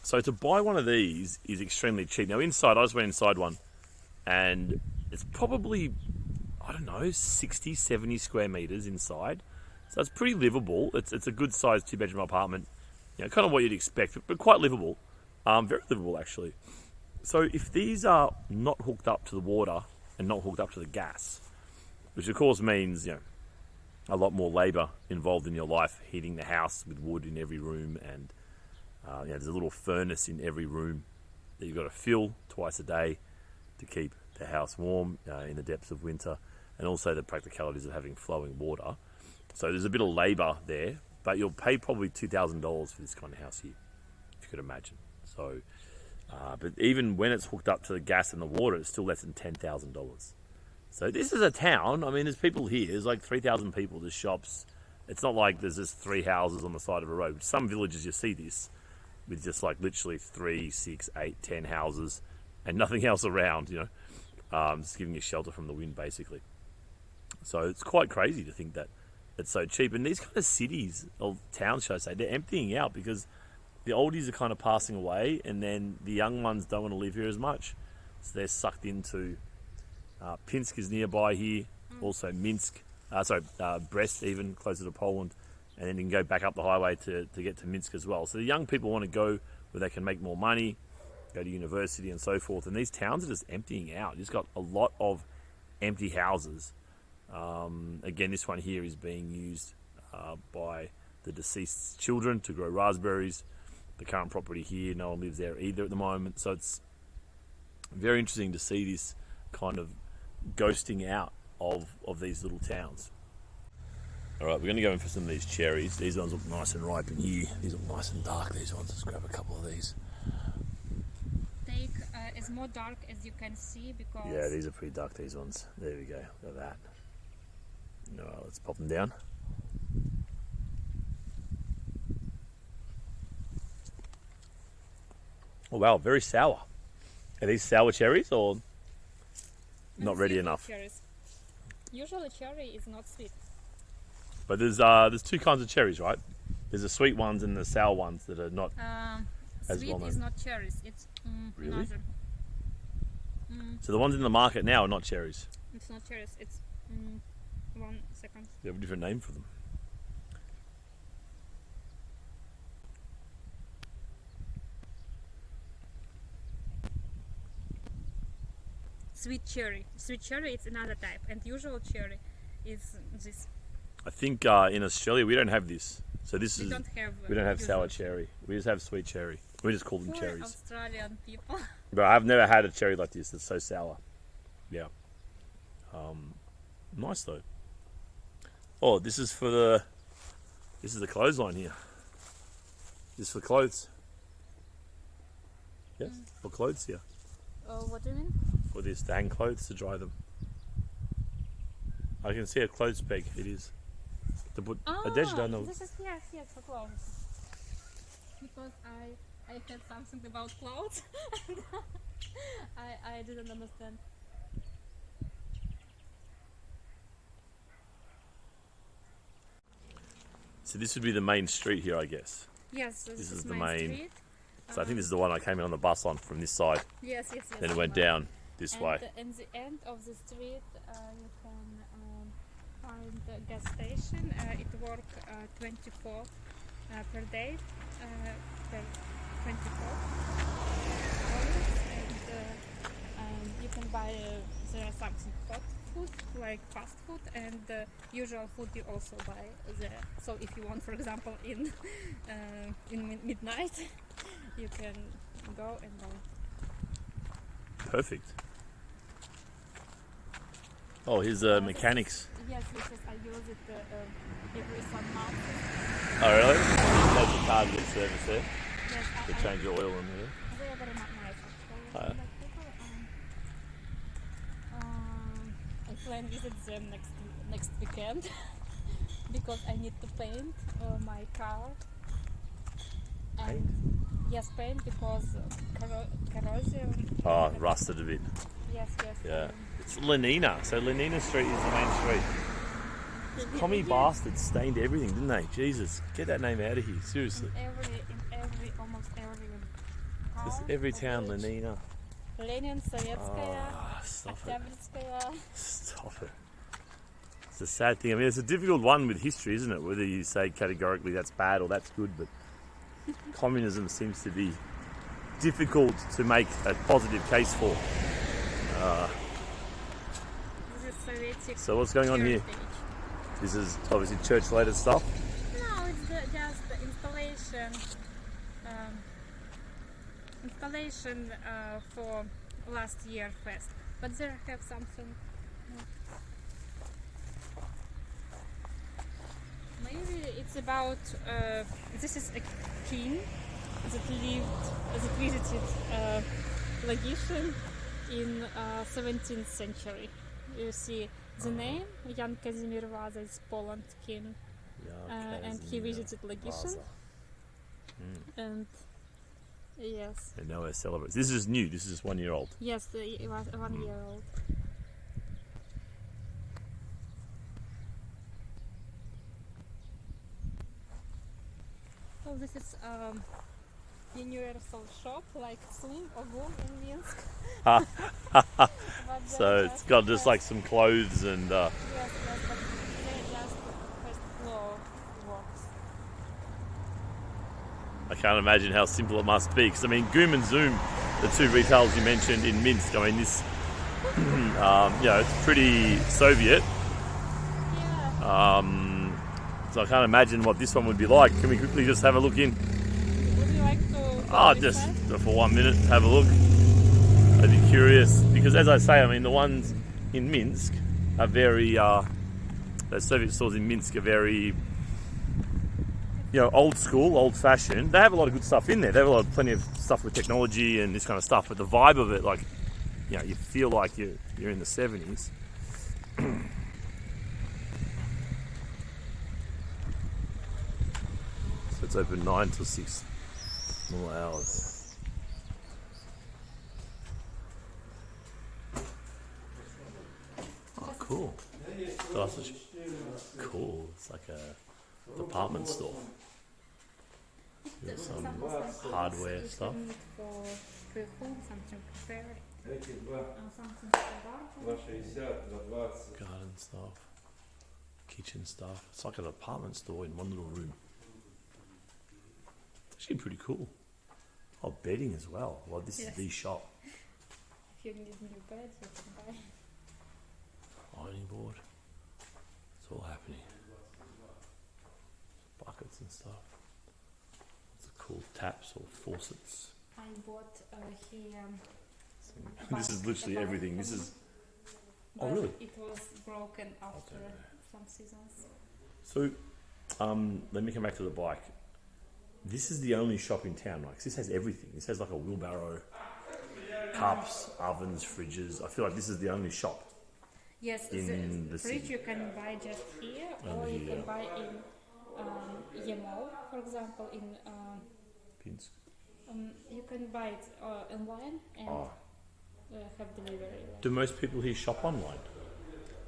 So to buy one of these is extremely cheap. Now inside, I just went inside one, and it's probably, I don't know, 60, 70 square meters inside. So it's pretty livable. It's a good sized 2-bedroom apartment. Kind of what you'd expect, but quite livable. Very livable actually. So if these are not hooked up to the water and not hooked up to the gas, which of course means, a lot more labour involved in your life, heating the house with wood in every room, and there's a little furnace in every room that you've got to fill twice a day to keep the house warm in the depths of winter, and also the practicalities of having flowing water. So there's a bit of labour there, but you'll pay probably $2,000 for this kind of house here, if you could imagine. So, but even when it's hooked up to the gas and the water, it's still less than $10,000. So this is a town. I mean, there's people here. There's like 3,000 people. There's shops. It's not like there's just 3 houses on the side of a road. Some villages you see this with just like literally 3, 6, 8, 10 houses and nothing else around, just giving you shelter from the wind basically. So it's quite crazy to think that it's so cheap. And these kind of cities, or towns should I say, they're emptying out because the oldies are kind of passing away, and then the young ones don't want to live here as much. So they're sucked into, Pinsk is nearby here, also Minsk, Brest even, closer to Poland, and then you can go back up the highway to get to Minsk as well. So the young people want to go where they can make more money, go to university and so forth, and these towns are just emptying out. You've got a lot of empty houses. Again, this one here is being used by the deceased's children to grow raspberries. The current property here, no one lives there either at the moment. So it's very interesting to see this kind of ghosting out of these little towns. All right, we're going to go in for some of these cherries. These ones look nice and ripe in here. These look nice and dark, these ones. Let's grab a couple of these. Take as more dark as you can see because... Yeah, these are pretty dark, these ones. There we go, look at that. All right, let's pop them down. Oh wow, very sour. Are these sour cherries or not ready enough? Cherries. Usually cherry is not sweet. But there's 2 kinds of cherries, right? There's the sweet ones and the sour ones that are not as sweet well known. Is not cherries. It's really? another. So the ones in the market now are not cherries. It's not cherries. It's 1 second. You have a different name for them. Sweet cherry. Sweet cherry is another type, and usual cherry is this. I think in Australia we don't have this. So this We is don't we don't have usual sour cherry. We just have sweet cherry. We just call them Poor cherries. Australian people. But I've never had a cherry like this. It's so sour. Yeah. Nice though. Oh, this is the clothesline here. This is for clothes. Yes, for clothes here. What do you mean? For this, to hang clothes, to dry them. I can see a clothes peg. It is. To put a dish down. This is yes for clothes. Because I had something about clothes. I didn't understand. So this would be the main street here, I guess. Yes, this is is the my main- street. So I think this is the one I came in on the bus on from this side. Yes. Then it went down this and way. in the end of the street, you can find a gas station. It works 24 per day, per 24 hours, and you can buy there something hot food like fast food, and usual food you also buy there. So if you want, for example, in midnight, you can go and buy. Perfect. Oh, here's the mechanics. Yes, I use it every some month. Oh, really? That's the car to get service there. Yes, To change your oil in there. they are very nice actually. Oh, yeah. Like people, I plan visit them next weekend because I need to paint my car. Paint? Yes, paint because corrosion. Oh, rusted a bit. Yes. Yeah. It's Lenina. So Lenina Street is the main street. These commie bastards stained everything, didn't they? Jesus, get that name out of here. Seriously. In every almost every Just town. every town, village. Lenina. Lenin, Sovetskaya, Ah, stop it. Oktyabrskaya. Stop it. It's a sad thing. I mean, it's a difficult one with history, isn't it? Whether you say categorically that's bad or that's good, but communism seems to be difficult to make a positive case for. This is Soviet So what's going on here? heritage. This is obviously church-related stuff. No, it's just the installation. Installation for last year fest, but there have something. Maybe it's about. This is a king that visited Lagishин in 17th century. You see the name Jan Kazimir Vaza is Poland king, and he visited Lagishин. And yes. And now we're celebrating. This is new. This is just 1 year old. Yes, it was 1 year old. So this is universal shop like Zoom or Boom in Minsk. But So they it's got just have- like some clothes and yes, but they just first floor works. I can't imagine how simple it must be. Because I mean, Goom and Zoom, the two retailers you mentioned in Minsk. I mean, this, it's pretty Soviet. Yeah. So I can't imagine what this one would be like. Can we quickly just have a look in? Would you like to? Oh, just for 1 minute, have a look. I'd be curious because, as I say, I mean, the ones in Minsk are very. The Soviet stores in Minsk are very, old school, old fashioned. They have a lot of good stuff in there. They have plenty of stuff with technology and this kind of stuff. But the vibe of it, like, you feel like you're in the 70s. So it's open 9 till 6 more hours. Oh, cool. Sausage. Cool. It's like a department store. There's some hardware stuff. For home, something prepared, Эти два, something for garden. 2,60, за 20. Garden stuff. Kitchen stuff. It's like an apartment store in one little room. It's actually pretty cool. Oh, bedding as well. Well, this is Yes. the shop. If you need new bed, you can buy. Ironing board. It's all happening. Buckets and stuff. Lots of cool taps or faucets. I bought here. This is literally everything. This is. Oh, but really? It was broken after Okay. some seasons. So, let me come back to the bike. This is the only shop in town, right? 'Cause this has everything. This has like a wheelbarrow, cups, ovens, fridges. I feel like this is the only shop. Yes, In the the fridge city. you can buy just here, or you can buy in Yemo, for example. In Pins. you can buy it online and Oh. have delivery. Do most people here shop online?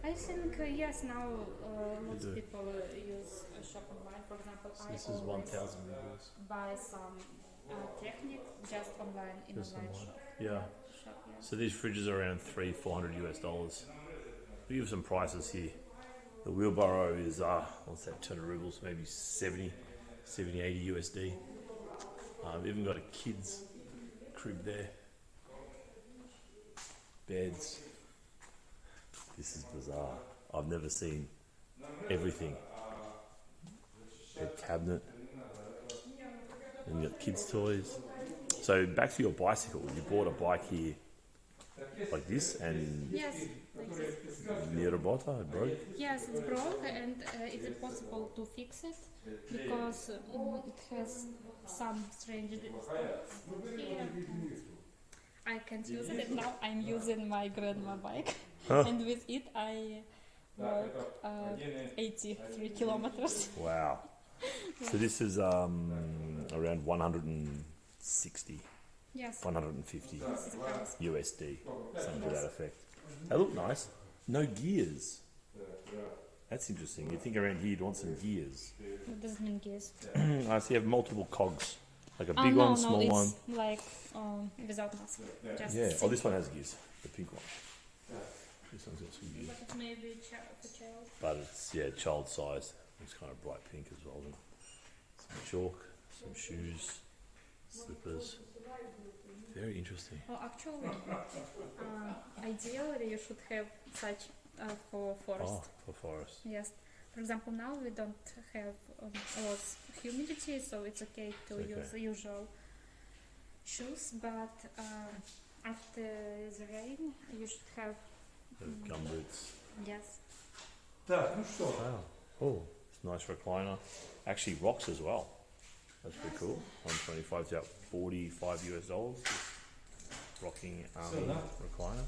I think yes. Now lots do. of people use shop online. For example, So I this is always 1,000 rubles. buy some technique just online in Just online online. shop. Yeah. Shop, yeah. So these fridges are around $300-400 US. We give some prices here. The wheelbarrow is what's that? 200 rubles, maybe 70, 80 USD. We've even got a kids crib there. Beds. This is bizarre. I've never seen everything. Bed cabinet. And you got kids' toys. So back to your bicycle. You bought a bike here like this and Yes, like this. Nirobota, it broke. Yes, it's broke and it's impossible to fix it because it has some strange stuff here. And I can't use it, and now I'm using my grandma bike, and with it I walk 83 kilometers. Wow. So this is around 160, Yes, 150 this is a price. USD, something to that effect. They look nice. No gears. That's interesting. You think around here you'd want some gears. What does it mean, gears? I see you have multiple cogs Like a Oh, big no, one, no, small it's one. like without mask. Just Yeah. Oh, simple. this one has gears. The pink one. This one's got some gears. But it may be for child. But it's child size. It's kind of bright pink as well. Then. Some chalk, some shoes, slippers. Very interesting. Well, actually, ideally you should have such for forest. Oh, for forest. Yes. For example, now we don't have a lot of humidity, so it's okay to It's okay. use the usual shoes. But after the rain, you should have The gum boots. yes. Так, ну что? Wow. Oh, it's a nice recliner. Actually rocks as well. That's pretty cool. 125 to $45 US. This rocking So that- recliner.